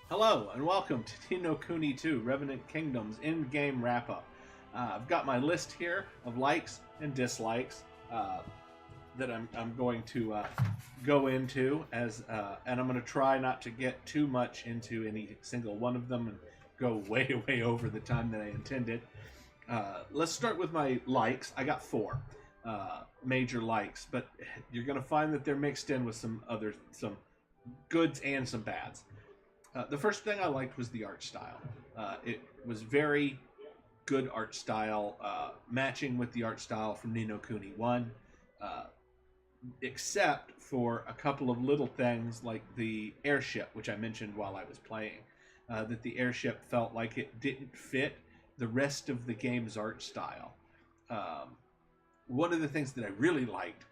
Hello and welcome to Kuni 2 Revenant Kingdoms in-game wrap-up. I've got my list here of likes and dislikes that I'm going to go into and I'm going to try not to get too much into any single one of them and go way over the time that I intended. Let's start with my likes. I got four major likes, but you're going to find that they're mixed in with some goods and some bads. The first thing I liked was the art style. It was very good art style, matching with the art style from Ni no Kuni 1, except for a couple of little things like the airship, which I mentioned while I was playing. That the airship felt like it didn't fit the rest of the game's art style. One of the things that I really liked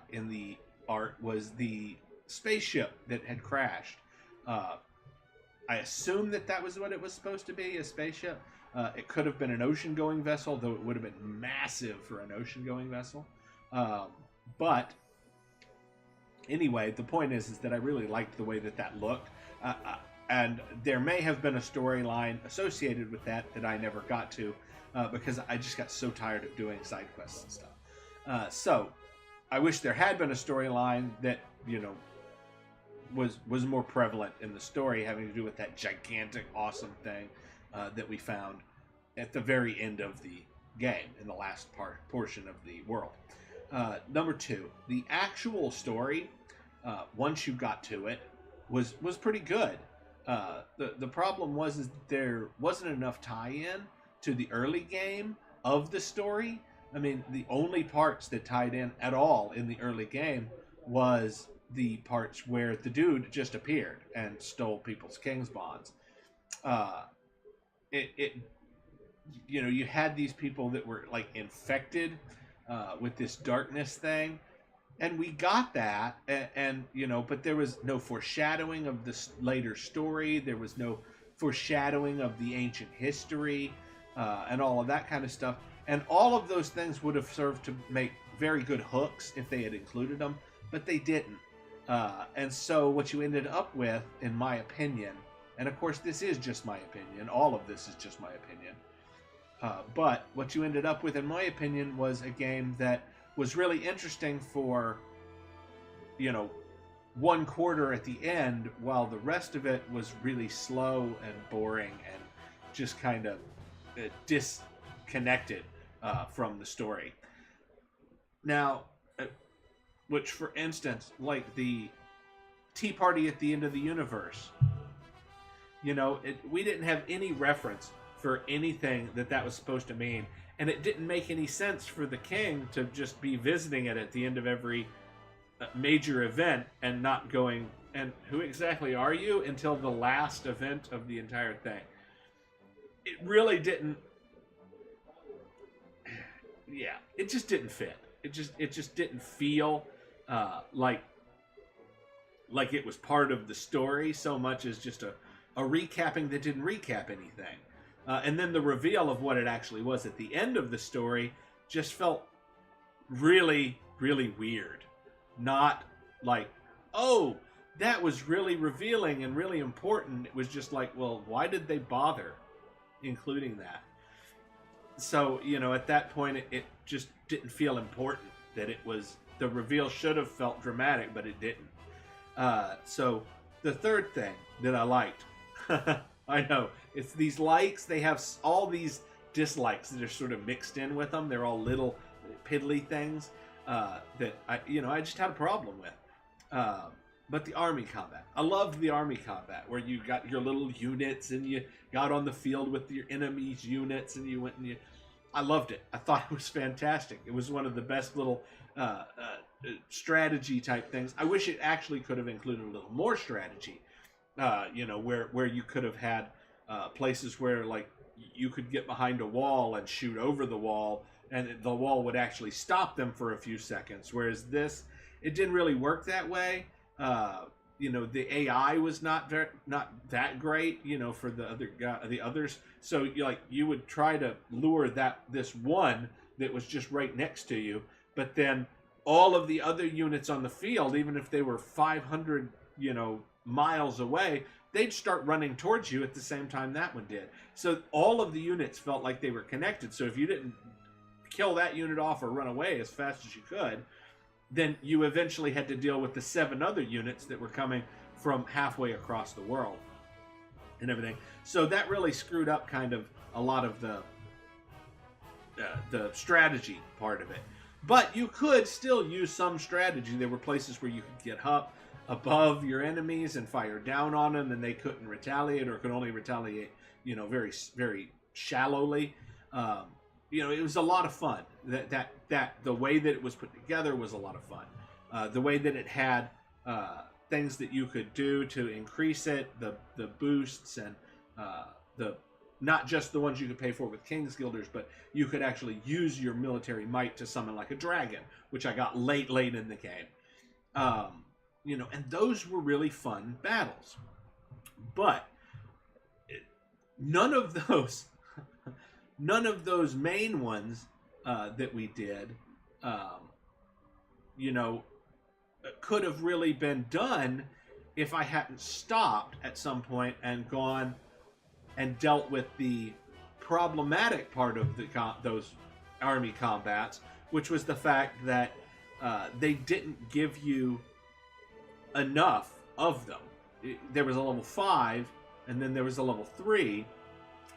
in the art was the spaceship that had crashed. I assume that was what it was supposed to be, a spaceship. It could have been an ocean-going vessel, though it would have been massive for an ocean-going vessel. But anyway, the point is that I really liked the way that looked. And there may have been a storyline associated with that I never got to because I just got so tired of doing side quests and stuff. So I wish there had been a storyline that, was more prevalent in the story, having to do with that gigantic, awesome thing that we found at the very end of the game, in the last portion of the world. Number two, the actual story, once you got to it, was pretty good. The problem was that there wasn't enough tie-in to the early game of the story. I mean, the only parts that tied in at all in the early game was the parts where the dude just appeared and stole people's king's bonds. You had these people that were like infected with this darkness thing, and we got that, but there was no foreshadowing of this later story. There was no foreshadowing of the ancient history and all of that kind of stuff. And all of those things would have served to make very good hooks if they had included them, but they didn't. And so what you ended up with, in my opinion, and of course this is just my opinion, all of this is just my opinion, but what you ended up with, in my opinion, was a game that was really interesting for, 1/4 at the end, while the rest of it was really slow and boring and just kind of disconnected from the story. Now, which, for instance, like the Tea Party at the end of the universe, we didn't have any reference for anything that was supposed to mean, and it didn't make any sense for the king to just be visiting it at the end of every major event and not going, and who exactly are you, until the last event of the entire thing. It really didn't. Yeah, it just didn't fit. It just didn't feel like it was part of the story so much as just a recapping that didn't recap anything. And then the reveal of what it actually was at the end of the story just felt really weird. Not like, oh, that was really revealing and really important. It was just like, well, why did they bother including that? So, at that point, it just didn't feel important. That it was, the reveal should have felt dramatic, but it didn't. So the third thing that I liked, I know, it's these likes, they have all these dislikes that are sort of mixed in with them. They're all little piddly things that I just had a problem with. But the army combat, I loved the army combat, where you got your little units and you got on the field with your enemies' units and you went and I loved it. I thought it was fantastic. It was one of the best little strategy type things. I wish it actually could have included a little more strategy. Where you could have had places where, like, you could get behind a wall and shoot over the wall, and the wall would actually stop them for a few seconds. Whereas this, it didn't really work that way. The AI was not that great, for the others. So you would try to lure this one that was just right next to you, but then all of the other units on the field, even if they were 500, miles away, they'd start running towards you at the same time that one did. So all of the units felt like they were connected. So if you didn't kill that unit off or run away as fast as you could, then you eventually had to deal with the 7 other units that were coming from halfway across the world and everything. So that really screwed up kind of a lot of the strategy part of it. But you could still use some strategy. There were places where you could get up above your enemies and fire down on them, and they couldn't retaliate, or could only retaliate, very, very shallowly. It was a lot of fun. That the way that it was put together was a lot of fun. The way that it had things that you could do to increase it, the boosts, and the not just the ones you could pay for with King's Guilders, but you could actually use your military might to summon like a dragon, which I got late in the game. And those were really fun battles. But none of those main ones that we did, could have really been done if I hadn't stopped at some point and gone and dealt with the problematic part of those army combats, which was the fact that they didn't give you enough of them. There was a level 5, and then there was a level 3,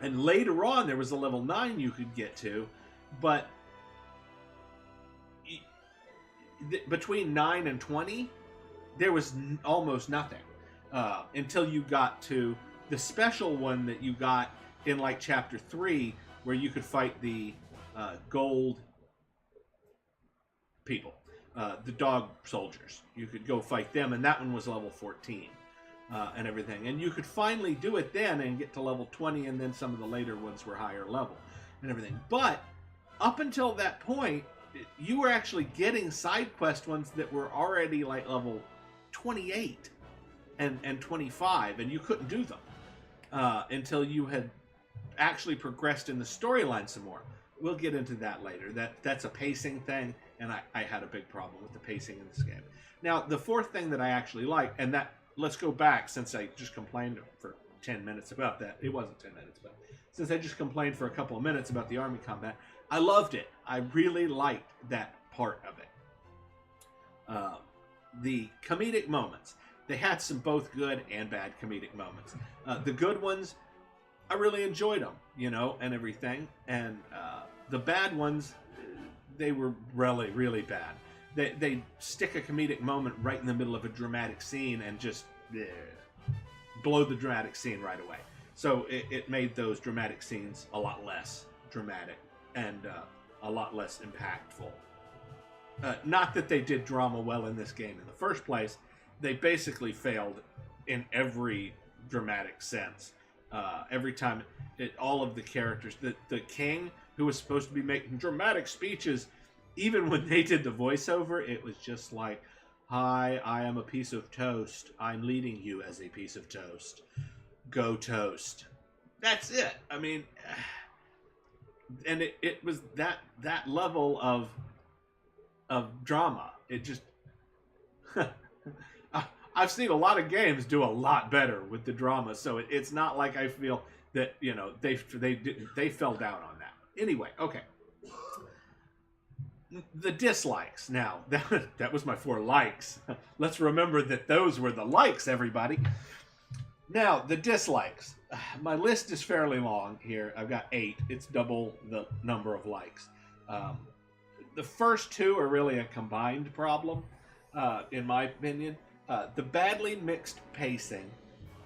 and later on there was a level 9 you could get to, but between 9 and 20, there was almost nothing until you got to the special one that you got in like chapter 3, where you could fight the gold people, the dog soldiers. You could go fight them, and that one was level 14 and everything. And you could finally do it then and get to level 20, and then some of the later ones were higher level and everything. But up until that point, you were actually getting side quest ones that were already like level 28 and 25, and you couldn't do them until you had actually progressed in the storyline some more. We'll get into that later. That's a pacing thing, and I had a big problem with the pacing in this game. Now, the fourth thing that I actually like, and that, let's go back, since I just complained for 10 minutes about that. It wasn't 10 minutes, but since I just complained for a couple of minutes about the army combat, I loved it. I really liked that part of it. The comedic moments. They had some both good and bad comedic moments. The good ones, I really enjoyed them, and everything. And the bad ones, they were really, really bad. They stick a comedic moment right in the middle of a dramatic scene and just blow the dramatic scene right away. So it made those dramatic scenes a lot less dramatic and a lot less impactful. Not that they did drama well in this game in the first place. They basically failed in every dramatic sense. Every time, all of the characters, the king, who was supposed to be making dramatic speeches, even when they did the voiceover, it was just like, "Hi, I am a piece of toast. I'm leading you as a piece of toast. Go toast." That's it. I mean, and it was that level of drama. It just I've seen a lot of games do a lot better with the drama, so it's not like I feel that they fell down on that. Anyway, okay. The dislikes. Now that was my 4 likes. Let's remember that those were the likes, everybody. Now the dislikes. My list is fairly long here. I've got 8. It's double the number of likes. The first 2 are really a combined problem, in my opinion. The badly mixed pacing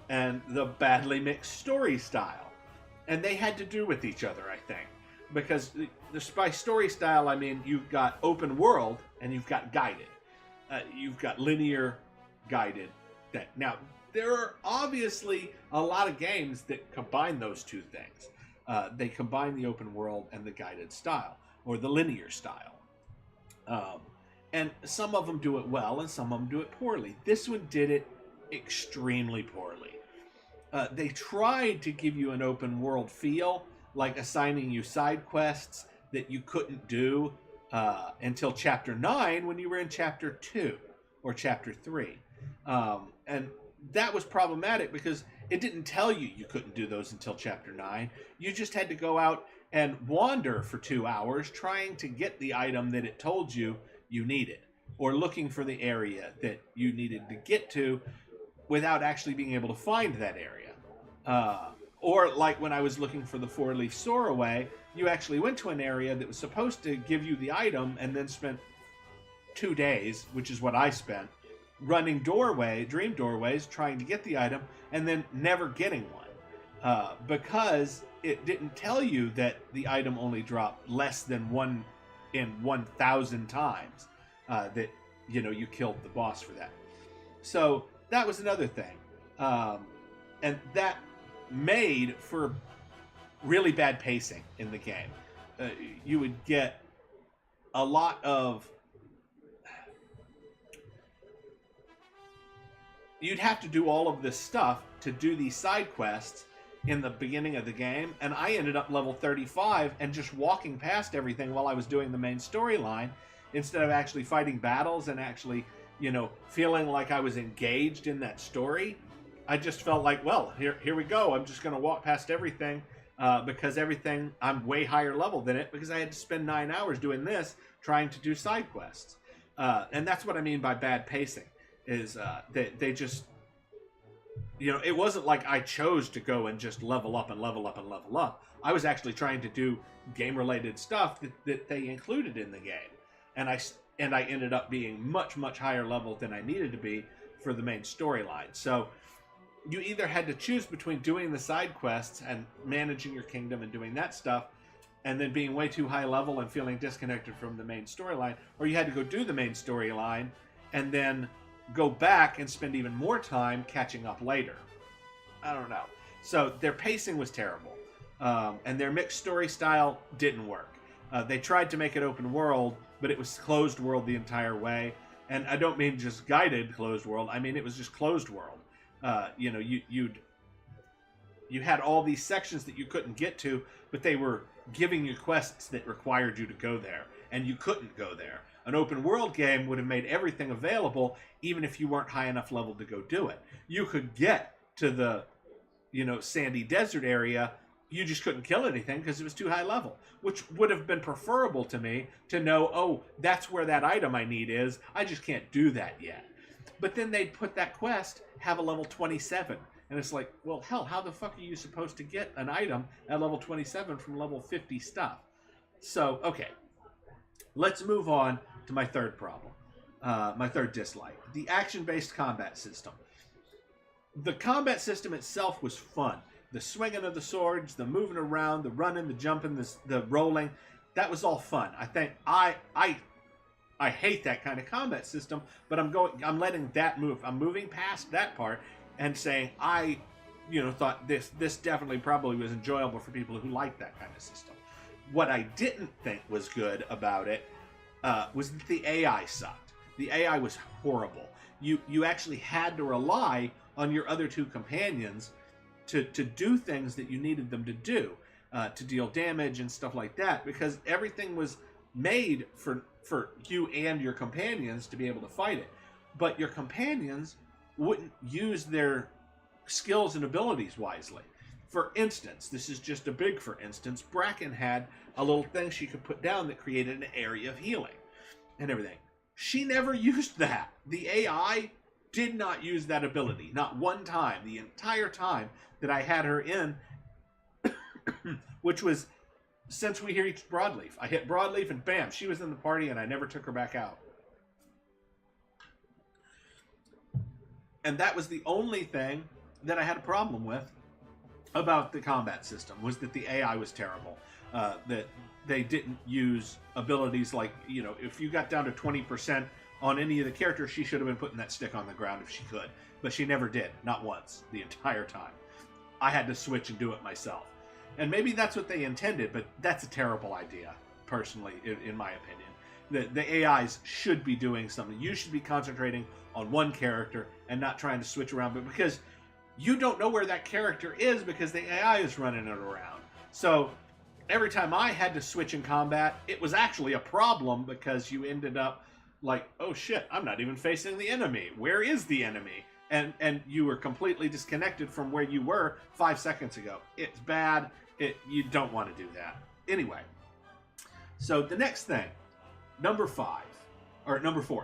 and the badly mixed story style. And they had to do with each other, I think. Because by story style, I mean you've got open world and you've got guided. You've got linear, guided. Now, there are obviously a lot of games that combine those two things. They combine the open world and the guided style, or the linear style. And some of them do it well, and some of them do it poorly. This one did it extremely poorly. They tried to give you an open world feel, like assigning you side quests that you couldn't do until Chapter 9 when you were in Chapter 2 or Chapter 3. And that was problematic because it didn't tell you you couldn't do those until chapter 9. You just had to go out and wander for 2 hours trying to get the item that it told you you needed, or looking for the area that you needed to get to without actually being able to find that area. Or like when I was looking for the 4-leaf Soaraway, you actually went to an area that was supposed to give you the item and then spent 2 days, which is what I spent, running dream doorways, trying to get the item, and then never getting one. Because it didn't tell you that the item only dropped less than 1 in 1,000 times that, you killed the boss for that. So that was another thing. And that made for really bad pacing in the game. You would get a lot of... You'd have to do all of this stuff to do these side quests in the beginning of the game, and I ended up level 35 and just walking past everything while I was doing the main storyline instead of actually fighting battles and actually, feeling like I was engaged in that story. I just felt like, well, here we go. I'm just going to walk past everything because I'm way higher level than it because I had to spend 9 hours doing this trying to do side quests. And that's what I mean by bad pacing. Is they just, it wasn't like I chose to go and just level up and level up and level up. I was actually trying to do game-related stuff that they included in the game. And I ended up being much, much higher level than I needed to be for the main storyline. So you either had to choose between doing the side quests and managing your kingdom and doing that stuff, and then being way too high level and feeling disconnected from the main storyline, or you had to go do the main storyline and then go back and spend even more time catching up later. I don't know. So their pacing was terrible. And their mixed story style didn't work. They tried to make it open world, but it was closed world the entire way. And I don't mean just guided closed world. I mean, it was just closed world. You had all these sections that you couldn't get to, but they were giving you quests that required you to go there. And you couldn't go there. An open world game would have made everything available, even if you weren't high enough level to go do it. You could get to the, sandy desert area. You just couldn't kill anything because it was too high level, which would have been preferable to me to know, oh, that's where that item I need is. I just can't do that yet. But then they'd put that quest, have a level 27. And it's like, well, hell, how the fuck are you supposed to get an item at level 27 from level 50 stuff? So, okay. Let's move on to my third problem, my third dislike, the action-based combat system. The combat system itself was fun. The swinging of the swords, the moving around, the running, the jumping, the rolling, that was all fun. I think I hate that kind of combat system, but I'm letting that move. I'm moving past that part and saying I thought this definitely probably was enjoyable for people who like that kind of system. What I didn't think was good about it was that the AI sucked. The AI was horrible. You actually had to rely on your other two companions to do things that you needed them to do, to deal damage and stuff like that, because everything was made for you and your companions to be able to fight it. But your companions wouldn't use their skills and abilities wisely. For instance, this is just a big for instance, Bracken had a little thing she could put down that created an area of healing and everything. She never used that. The AI did not use that ability. Not one time. The entire time that I had her in, which was since we reached Broadleaf. I hit Broadleaf and bam, she was in the party and I never took her back out. And that was the only thing that I had a problem with about the combat system, was that the AI was terrible. That they didn't use abilities like, if you got down to 20% on any of the characters, she should have been putting that stick on the ground if she could. But she never did. Not once. The entire time. I had to switch and do it myself. And maybe that's what they intended, but that's a terrible idea, personally, in my opinion. The AIs should be doing something. You should be concentrating on one character and not trying to switch around, but because you don't know where that character is because the AI is running it around. So every time I had to switch in combat, it was actually a problem because you ended up like, oh shit, I'm not even facing the enemy. Where is the enemy? and you were completely disconnected from where you were 5 seconds ago. It's bad. You don't want to do that. Anyway, so the next thing, number 4,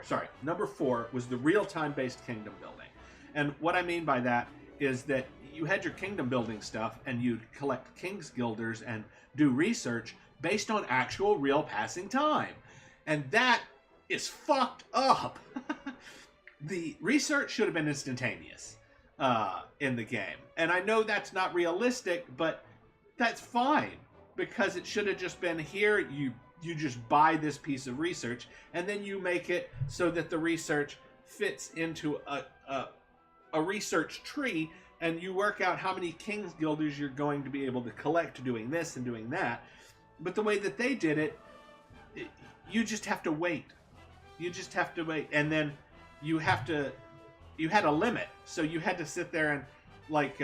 sorry. Number 4 was the real-time based kingdom building. And what I mean by that is that you had your kingdom building stuff and you'd collect King's Guilders and do research based on actual real passing time. And that is fucked up. The research should have been instantaneous in the game. And I know that's not realistic, but that's fine. Because it should have just been here, you just buy this piece of research, and then you make it so that the research fits into a research tree, and you work out how many King's Guilders you're going to be able to collect doing this and doing that. But the way that they did it, you just have to wait. You just have to wait. And then you had a limit. So you had to sit there and, like,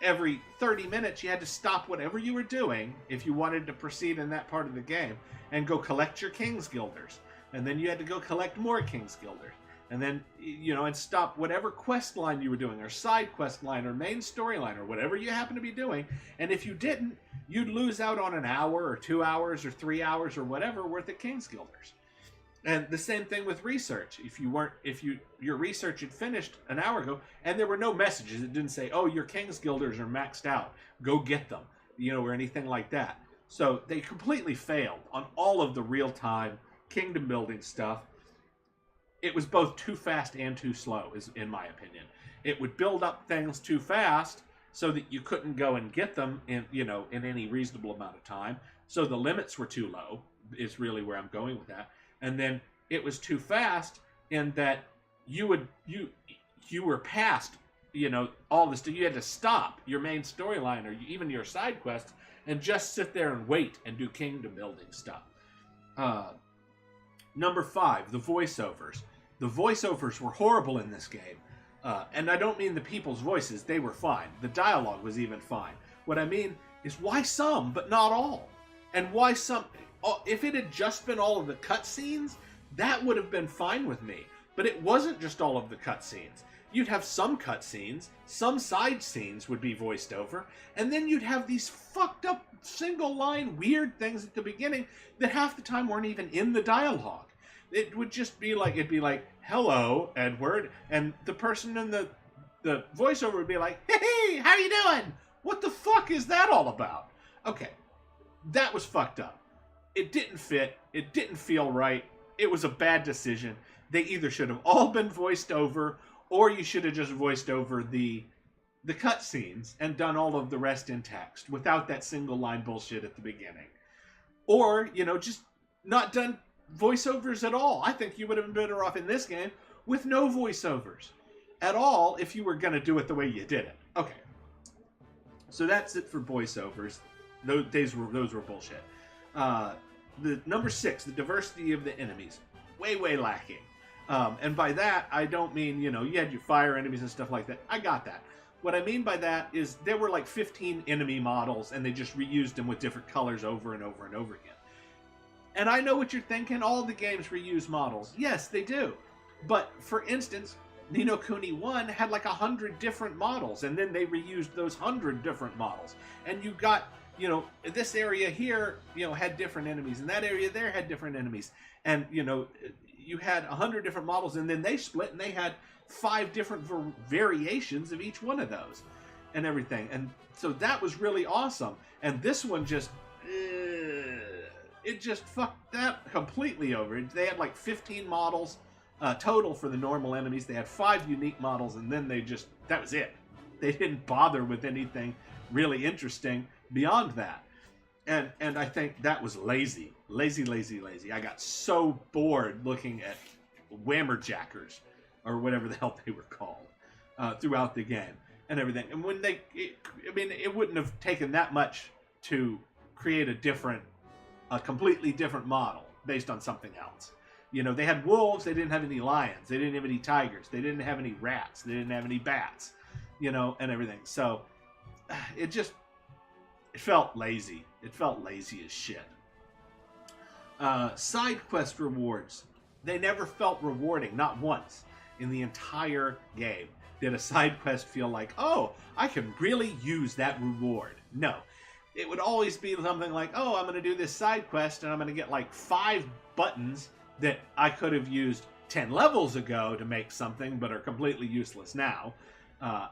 every 30 minutes you had to stop whatever you were doing if you wanted to proceed in that part of the game and go collect your King's Guilders. And then you had to go collect more King's Guilders. And then, and stop whatever quest line you were doing, or side quest line, or main storyline, or whatever you happen to be doing. And if you didn't, you'd lose out on an hour, or 2 hours, or 3 hours, or whatever worth of King's Guilders. And the same thing with research. If your research had finished an hour ago, and there were no messages, it didn't say, oh, your King's Guilders are maxed out, go get them, or anything like that. So they completely failed on all of the real-time kingdom building stuff. It was both too fast and too slow, in my opinion. It would build up things too fast so that you couldn't go and get them in any reasonable amount of time. So the limits were too low, is really where I'm going with that. And then it was too fast in that you were past, all this. You had to stop your main storyline or even your side quests and just sit there and wait and do kingdom building stuff. Number 5, the voiceovers. The voiceovers were horrible in this game. And I don't mean the people's voices. They were fine. The dialogue was even fine. What I mean is why some, but not all? And why some... If it had just been all of the cutscenes, that would have been fine with me. But it wasn't just all of the cutscenes. You'd have some cutscenes, some side scenes would be voiced over, and then you'd have these fucked up single-line weird things at the beginning that half the time weren't even in the dialogue. It would just be like, hello, Edward, and the person in the voiceover would be like, hey, how you doing? What the fuck is that all about? Okay, that was fucked up. It didn't fit. It didn't feel right. It was a bad decision. They either should have all been voiced over, or you should have just voiced over the cutscenes and done all of the rest in text without that single line bullshit at the beginning. Or, just not done voiceovers at all. I think you would have been better off in this game with no voiceovers at all if you were going to do it the way you did it. Okay. So that's it for voiceovers. Those were bullshit. The number 6, the diversity of the enemies. Way lacking. And by that, I don't mean, you had your fire enemies and stuff like that. I got that. What I mean by that is there were like 15 enemy models, and they just reused them with different colors over and over and over again. And I know what you're thinking. All the games reuse models. Yes, they do. But, for instance, Ni no Kuni 1 had like 100 different models, and then they reused those 100 different models. And you got... this area here, had different enemies, and that area there had different enemies. And, you had 100 different models, and then they split, and they had 5 different variations of each one of those and everything. And so that was really awesome. And this one just... it just fucked that completely over. They had like 15 models total for the normal enemies. They had 5 unique models, and then that was it. They didn't bother with anything really interesting beyond that. And I think that was lazy. Lazy. I got so bored looking at whammerjackers, or whatever the hell they were called, throughout the game and everything. And when it wouldn't have taken that much to create a completely different model based on something else. They had wolves, they didn't have any lions, they didn't have any tigers, they didn't have any rats, they didn't have any bats, and everything. So it felt lazy. It felt lazy as shit. Side quest rewards. They never felt rewarding, not once, in the entire game. did a side quest feel like, oh, I can really use that reward. No. It would always be something like, oh, I'm going to do this side quest and I'm going to get like 5 buttons that I could have used 10 levels ago to make something but are completely useless now.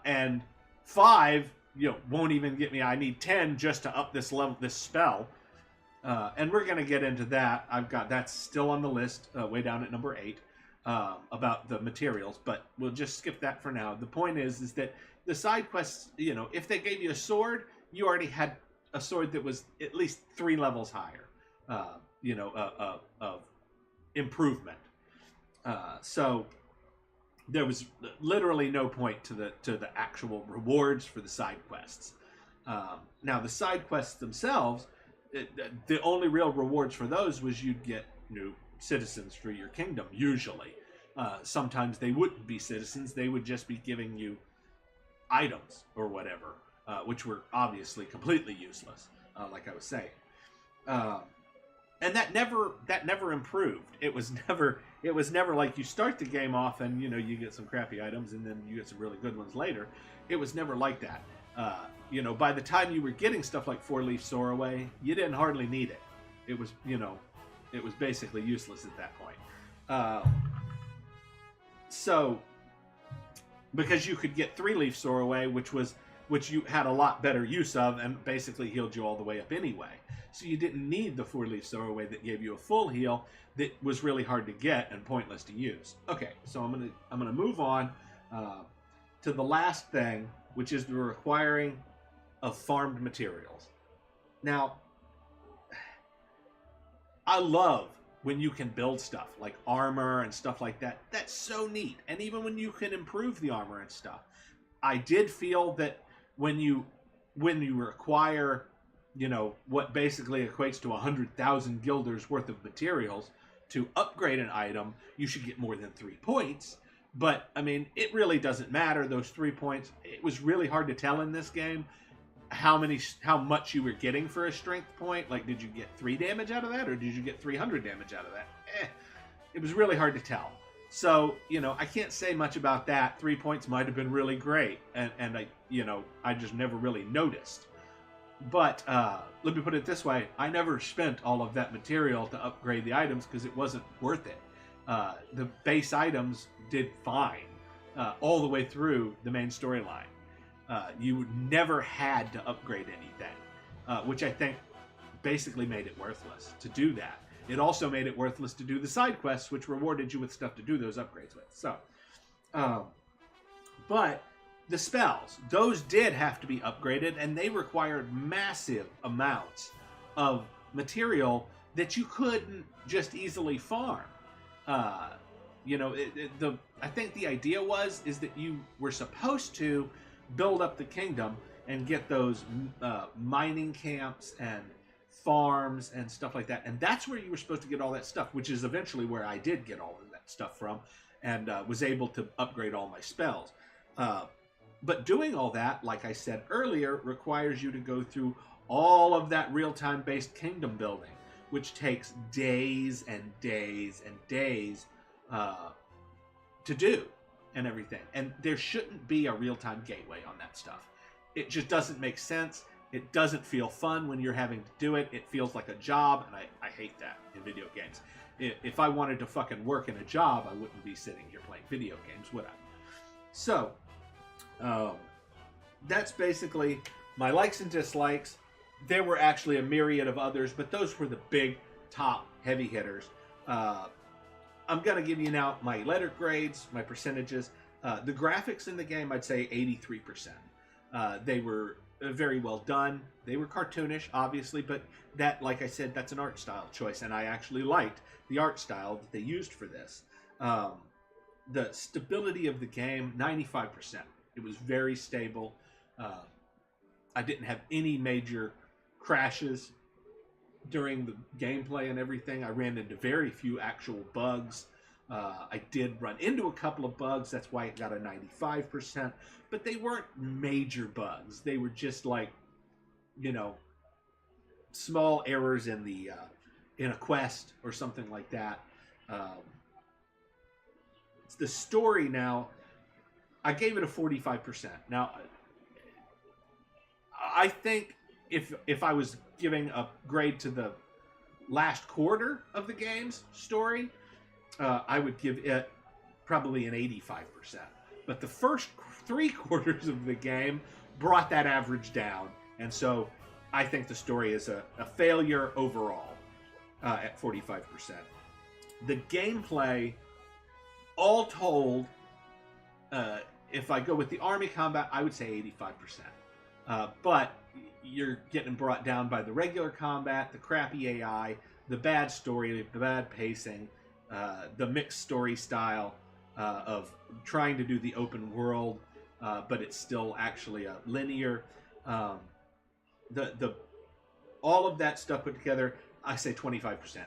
And 5, won't even get me. I need 10 just to up this level, this spell. And we're going to get into that. That's still on the list, way down at number 8, about the materials, but we'll just skip that for now. The point is that the side quests, if they gave you a sword, you already had a sword that was at least 3 levels higher, of improvement. So there was literally no point to the actual rewards for the side quests. Now the side quests themselves, the only real rewards for those was you'd get new citizens for your kingdom, usually. Sometimes they wouldn't be citizens, they would just be giving you items or whatever, which were obviously completely useless, like I was saying. And that never improved. It was never like you start the game off and you get some crappy items and then you get some really good ones later. It was never like that. By the time you were getting stuff like 4-leaf Soarway, you didn't hardly need it. It was basically useless at that point. So because you could get 3-leaf Soarway, which you had a lot better use of and basically healed you all the way up anyway. So you didn't need the 4-leaf Soarway that gave you a full heal that was really hard to get and pointless to use. Okay, so I'm gonna move on to the last thing, which is the requiring of farmed materials. Now, I love when you can build stuff like armor and stuff like that. That's so neat. And even when you can improve the armor and stuff. I did feel that when you require, what basically equates to 100,000 guilders worth of materials to upgrade an item, you should get more than 3 points. But, I mean, it really doesn't matter, those 3 points. It was really hard to tell in this game how much you were getting for a strength point. Like, did you get 3 damage out of that, or did you get 300 damage out of that? It was really hard to tell. So, I can't say much about that. 3 points might have been really great, and I just never really noticed. But let me put it this way. I never spent all of that material to upgrade the items because it wasn't worth it. The base items did fine all the way through the main storyline. You never had to upgrade anything, which I think basically made it worthless to do that. It also made it worthless to do the side quests, which rewarded you with stuff to do those upgrades with. So, but the spells, those did have to be upgraded, and they required massive amounts of material that you couldn't just easily farm. I think the idea is that you were supposed to build up the kingdom and get those mining camps and farms and stuff like that, and that's where you were supposed to get all that stuff, which is eventually where I did get all of that stuff from, and was able to upgrade all my spells. But doing all that, like I said earlier, requires you to go through all of that real-time based kingdom building, which takes days and days and days to do and everything. And there shouldn't be a real-time gateway on that stuff. It just doesn't make sense. It doesn't feel fun when you're having to do it. It feels like a job, and I hate that in video games. If I wanted to fucking work in a job, I wouldn't be sitting here playing video games, would I? So, that's basically my likes and dislikes. There were actually a myriad of others, but those were the big, top, heavy hitters. I'm going to give you now my letter grades, my percentages. The graphics in the game, I'd say 83%. They were very well done. They were cartoonish, obviously, but that, like I said, that's an art style choice, and I actually liked the art style that they used for this. The stability of the game, 95%. It was very stable. I didn't have any major crashes during the gameplay and everything. I ran into very few actual bugs. I did run into a couple of bugs. That's why it got a 95%. But they weren't major bugs. They were just like, small errors in the in a quest or something like that. The story now, I gave it a 45%. Now, I think if I was giving a grade to the last quarter of the game's story, I would give it probably an 85%. But the first 3 quarters of the game brought that average down, and so I think the story is a failure overall at 45%. The gameplay, all told, if I go with the army combat, I would say 85%. But you're getting brought down by the regular combat, the crappy AI, the bad story, the bad pacing, the mixed story style of trying to do the open world, but it's still actually a linear. All of that stuff put together, I say 25%.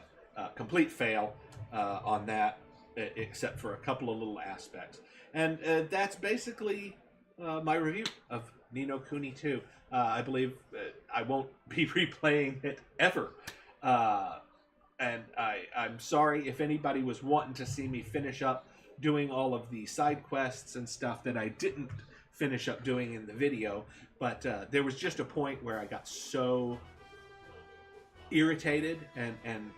Complete fail on that, except for a couple of little aspects. And that's basically my review of Ni no Kuni 2. I believe I won't be replaying it ever. And I'm sorry if anybody was wanting to see me finish up doing all of the side quests and stuff that I didn't finish up doing in the video. But there was just a point where I got so irritated and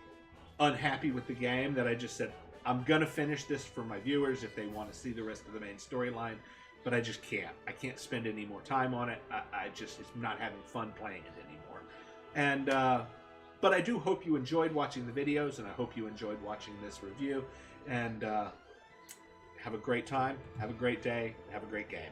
unhappy with the game that I just said, I'm going to finish this for my viewers if they want to see the rest of the main storyline. But I just can't. I can't spend any more time on it. I just, it's not having fun playing it anymore. And, but I do hope you enjoyed watching the videos, and I hope you enjoyed watching this review. And have a great time, have a great day, have a great game.